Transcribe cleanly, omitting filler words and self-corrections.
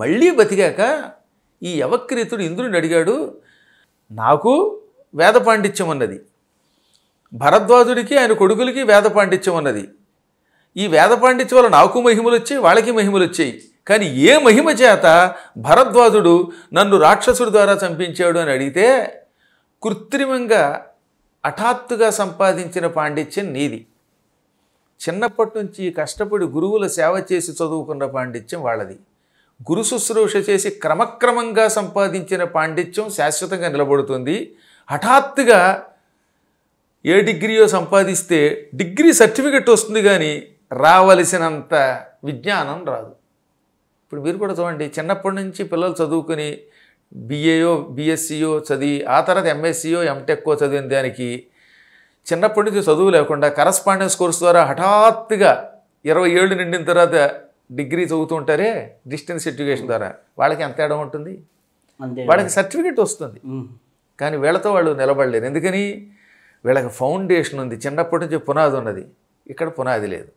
మళ్ళీ బతికాక ఈ యవక్రీతుడు ఇంద్రుడిని అడిగాడు, నాకు వేద పాండిత్యం ఉన్నది, భరద్వాజుడికి ఆయన కొడుకులకి వేద పాండిత్యం ఉన్నది. ఈ వేద పాండిత్యం వల్ల నాకు మహిమలు వచ్చాయి, వాళ్ళకి మహిమలు వచ్చాయి. కానీ ఏ మహిమ చేత భరద్వాజుడు నన్ను రాక్షసుడి ద్వారా చంపించాడు అని అడిగితే, కృత్రిమంగా హఠాత్తుగా సంపాదించిన పాండిత్యం నీది. చిన్నప్పటి నుంచి కష్టపడి గురువుల సేవ చేసి చదువుకున్న పాండిత్యం వాళ్ళది. గురు శుశ్రూష చేసి క్రమక్రమంగా సంపాదించిన పాండిత్యం శాశ్వతంగా నిలబడుతుంది. హఠాత్తుగా ఏ డిగ్రీయో సంపాదిస్తే డిగ్రీ సర్టిఫికెట్ వస్తుంది, కానీ రావలసినంత విజ్ఞానం రాదు. ఇప్పుడు మీరు కూడా చూడండి, చిన్నప్పటి నుంచి పిల్లలు చదువుకుని బిఏయో బిఎస్సియో చదివి ఆ తర్వాత ఎంఎస్సియో ఎంటెక్కో చదివిన దానికి చిన్నప్పటి నుంచి చదువు లేకుండా కరస్పాండెన్స్ కోర్సు ద్వారా హఠాత్తుగా 20 ఏళ్ళు నిండిన తర్వాత డిగ్రీ చదువుతూ ఉంటారే డిస్టెన్స్ ఎడ్యుకేషన్ ద్వారా, వాళ్ళకి ఎంత తేడా ఉంటుంది? వాళ్ళకి సర్టిఫికెట్ వస్తుంది, కానీ వీళ్ళతో వాళ్ళు నిలబడలేరు. ఎందుకని? వీళ్ళకి ఫౌండేషన్ ఉంది, చిన్నప్పటి నుంచి పునాది ఉన్నది. ఇక్కడ పునాది లేదు.